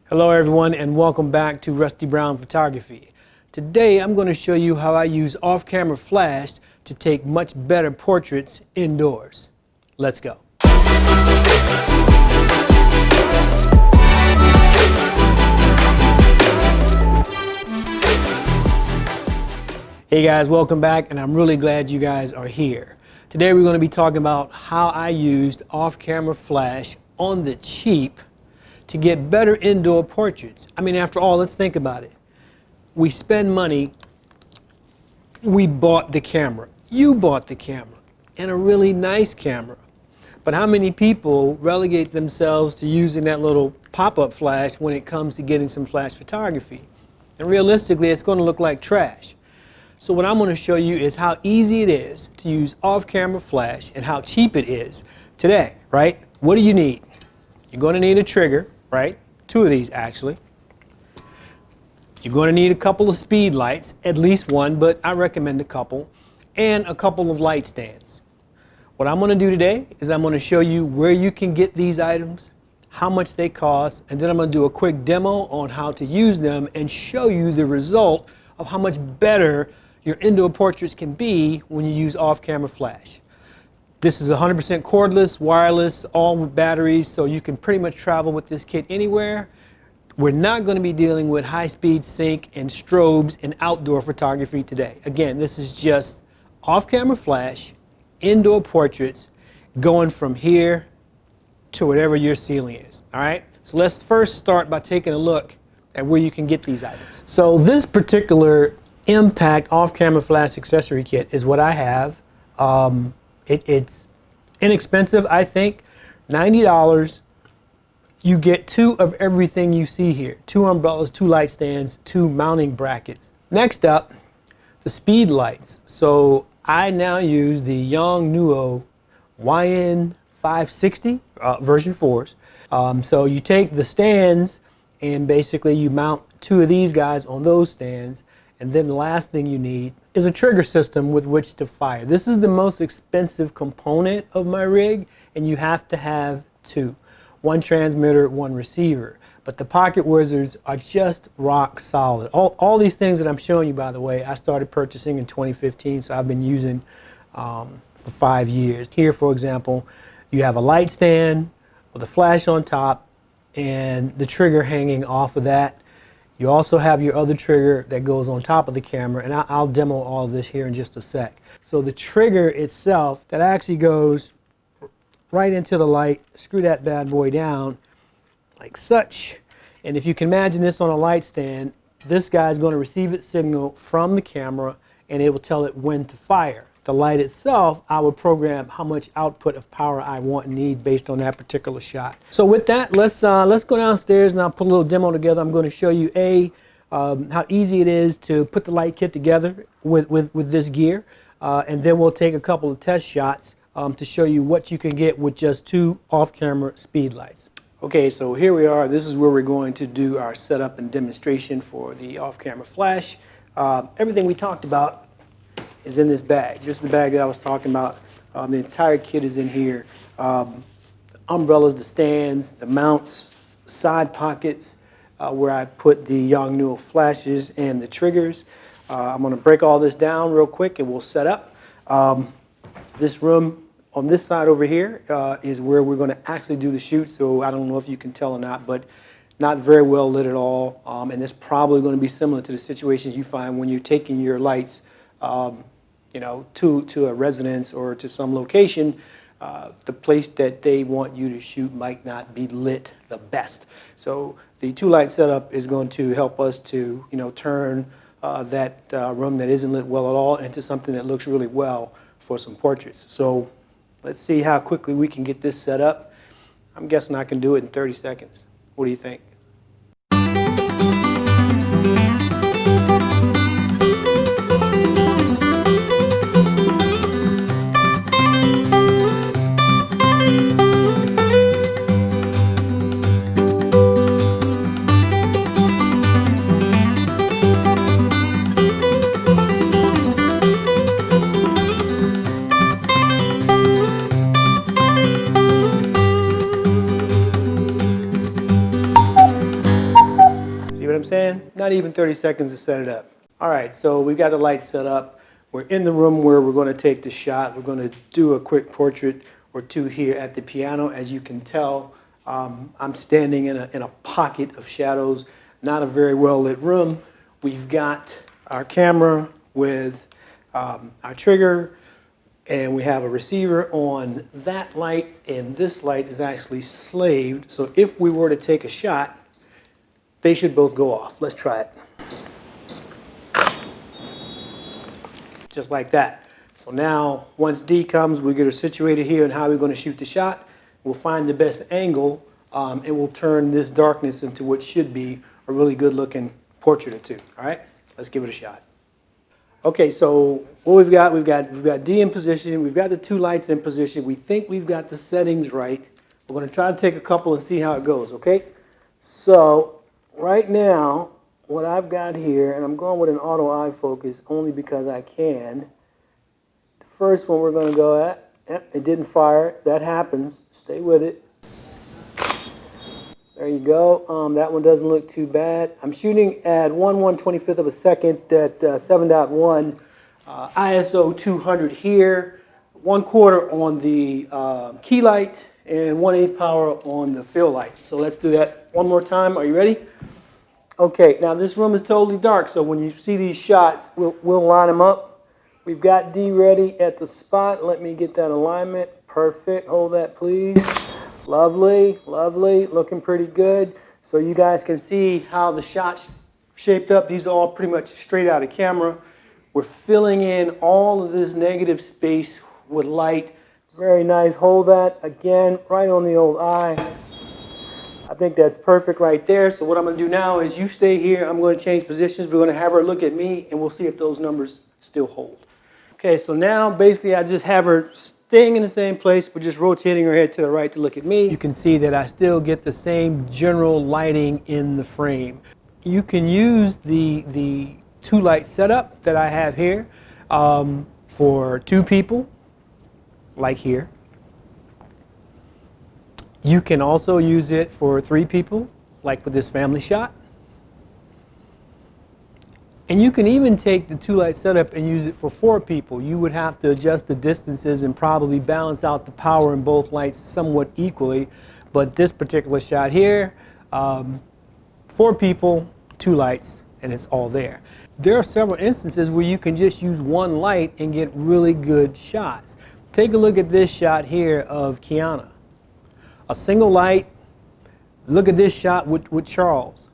Hello everyone and welcome back to Rusty Brown Photography. Today I'm going to show you how I use off-camera flash to take much better portraits indoors. Let's go. Hey guys, welcome back, and I'm really glad you guys are here. Today we're going to be talking about how I used off-camera flash on the cheap to get better indoor portraits. I mean, after all, let's think about it. We spend money, we bought the camera, you bought the camera, and a really nice camera. But how many people relegate themselves to using that little pop-up flash when it comes to getting some flash photography? And realistically, it's going to look like trash. So what I'm going to show you is how easy it is to use off-camera flash and how cheap it is today, right? What do you need? You're going to need a trigger, right? Two of these actually. You're going to need a couple of speed lights, at least one, but I recommend a couple, and a couple of light stands. What I'm going to do today is I'm going to show you where you can get these items, how much they cost, and then I'm going to do a quick demo on how to use them and show you the result of how much better your indoor portraits can be when you use off-camera flash. This is 100% cordless, wireless, all with batteries, so you can pretty much travel with this kit anywhere. We're not going to be dealing with high-speed sync and strobes in outdoor photography today. Again, this is just off-camera flash, indoor portraits, going from here to whatever your ceiling is. All right? So let's first start by taking a look at where you can get these items. So this particular Impact off-camera flash accessory kit is what I have. It's inexpensive, I think. $90. You get two of everything you see here. Two umbrellas, two light stands, two mounting brackets. Next up, the speed lights. So I now use the Yongnuo YN560 version 4s. So you take the stands and basically you mount two of these guys on those stands. And then the last thing you need is a trigger system with which to fire. This is the most expensive component of my rig, and you have to have two. One transmitter, one receiver. But the Pocket Wizards are just rock solid. All these things that I'm showing you, by the way, I started purchasing in 2015, so I've been using for 5 years. Here, for example, you have a light stand with a flash on top and the trigger hanging off of that. You also have your other trigger that goes on top of the camera, and I'll demo all of this here in just a sec. So the trigger itself, that actually goes right into the light. Screw that bad boy down like such. And if you can imagine this on a light stand, this guy is going to receive its signal from the camera and it will tell it when to fire. The light itself, I will program how much output of power I want and need based on that particular shot. So with that, let's go downstairs and I'll put a little demo together. I'm going to show you how easy it is to put the light kit together with this gear, and then we'll take a couple of test shots to show you what you can get with just two off-camera speed lights. Okay, so here we are. This is where we're going to do our setup and demonstration for the off-camera flash. Everything we talked about is in this bag. This is the bag that I was talking about. The entire kit is in here. The umbrellas, the stands, the mounts, side pockets where I put the Yongnuo flashes and the triggers. I'm going to break all this down real quick and we'll set up. This room on this side over here is where we're going to actually do the shoot. So I don't know if you can tell or not, but not very well lit at all. And it's probably going to be similar to the situations you find when you're taking your lights to a residence or to some location. The place that they want you to shoot might not be lit the best. So the two light setup is going to help us to turn that room that isn't lit well at all into something that looks really well for some portraits. So let's see how quickly we can get this set up. I'm guessing I can do it in 30 seconds. What do you think? what I'm saying? Not even 30 seconds to set it up. All right, so we've got the lights set up. We're in the room where we're going to take the shot. We're going to do a quick portrait or two here at the piano. As you can tell, I'm standing in a pocket of shadows, not a very well lit room. We've got our camera with our trigger, and we have a receiver on that light, and this light is actually slaved. So if we were to take a shot, they should both go off. Let's try it. Just like that. So now, once D comes, we get her situated here and how we're going to shoot the shot. We'll find the best angle, and we'll turn this darkness into what should be a really good looking portrait or two. All right, let's give it a shot. Okay, so what we've got D in position. We've got the two lights in position. We think we've got the settings right. We're going to try to take a couple and see how it goes. Okay, so right now, what I've got here, and I'm going with an auto eye focus only because I can. The first one we're going to go at, yep, it didn't fire. That happens. Stay with it. There you go. That one doesn't look too bad. I'm shooting at 1/125th of a second at 7.1. ISO 200 here. 1/4 on the key light and 1/8 power on the fill light. So let's do that one more time. Are you ready? Okay, now this room is totally dark, so when you see these shots, we'll line them up. We've got D ready at the spot. Let me get that alignment. Perfect. Hold that, please. Lovely, lovely. Looking pretty good. So you guys can see how the shot's shaped up. These are all pretty much straight out of camera. We're filling in all of this negative space with light. Very nice. Hold that again, right on the old eye. I think that's perfect right there. So what I'm going to do now is you stay here. I'm going to change positions. We're going to have her look at me, and we'll see if those numbers still hold. Okay, so now basically I just have her staying in the same place, but just rotating her head to the right to look at me. You can see that I still get the same general lighting in the frame. You can use the two light setup that I have here for two people, like here. You can also use it for three people, like with this family shot. And you can even take the two light setup and use it for four people. You would have to adjust the distances and probably balance out the power in both lights somewhat equally. But this particular shot here, four people, two lights, and it's all there. There are several instances where you can just use one light and get really good shots. Take a look at this shot here of Kiana. A single light. Look at this shot with Charles.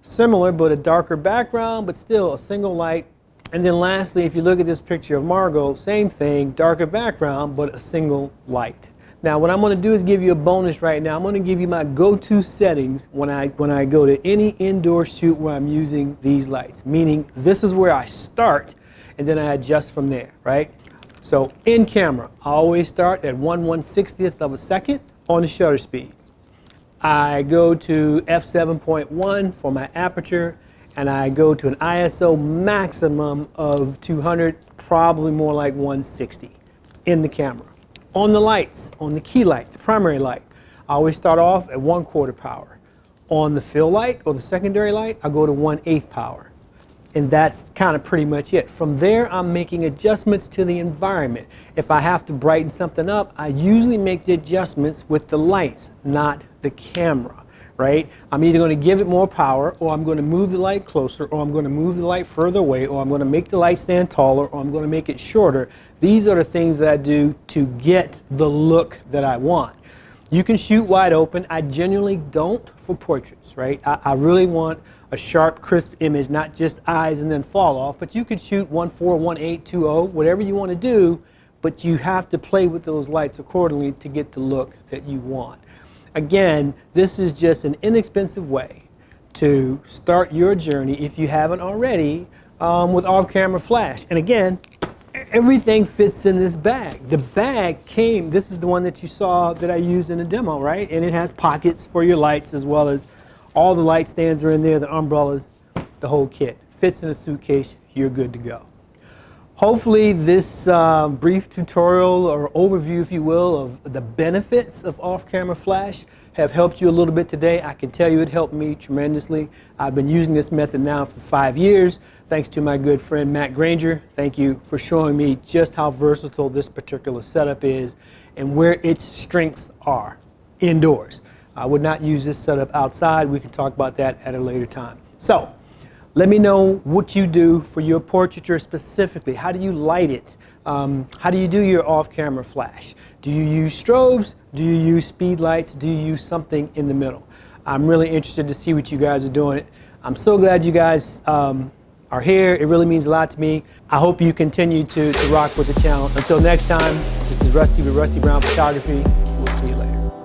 Similar, but a darker background, but still a single light. And then lastly, if you look at this picture of Margot, same thing, darker background, but a single light. Now what I'm going to do is give you a bonus right now. I'm going to give you my go-to settings when I go to any indoor shoot where I'm using these lights. Meaning this is where I start and then I adjust from there, right? So in camera, I always start at 1/160th of a second on the shutter speed. I go to f7.1 for my aperture, and I go to an ISO maximum of 200, probably more like 160 in the camera. On the lights, on the key light, the primary light, I always start off at 1/4 power. On the fill light or the secondary light, I go to 1/8 power. And that's kind of pretty much it. From there, I'm making adjustments to the environment. If I have to brighten something up, I usually make the adjustments with the lights, not the camera, right? I'm either going to give it more power, or I'm going to move the light closer, or I'm going to move the light further away, or I'm going to make the light stand taller, or I'm going to make it shorter. These are the things that I do to get the look that I want. You can shoot wide open. I genuinely don't for portraits, right? I really want a sharp, crisp image, not just eyes and then fall off, but you could shoot 1/4, 1/8, 2/0, whatever you want to do, but you have to play with those lights accordingly to get the look that you want. Again, this is just an inexpensive way to start your journey, if you haven't already, with off-camera flash. And again, everything fits in this bag. The bag came, this is the one that you saw that I used in the demo, right? And it has pockets for your lights, as well as all the light stands are in there, the umbrellas, the whole kit. Fits in a suitcase, you're good to go. Hopefully this brief tutorial or overview, if you will, of the benefits of off-camera flash have helped you a little bit today. I can tell you it helped me tremendously. I've been using this method now for 5 years, thanks to my good friend Matt Granger. Thank you for showing me just how versatile this particular setup is and where its strengths are indoors. I would not use this setup outside. We can talk about that at a later time. So, let me know what you do for your portraiture specifically. How do you light it? How do you do your off-camera flash? Do you use strobes? Do you use speed lights? Do you use something in the middle? I'm really interested to see what you guys are doing. I'm so glad you guys are here. It really means a lot to me. I hope you continue to rock with the channel. Until next time, this is Rusty with Rusty Brown Photography. We'll see you later.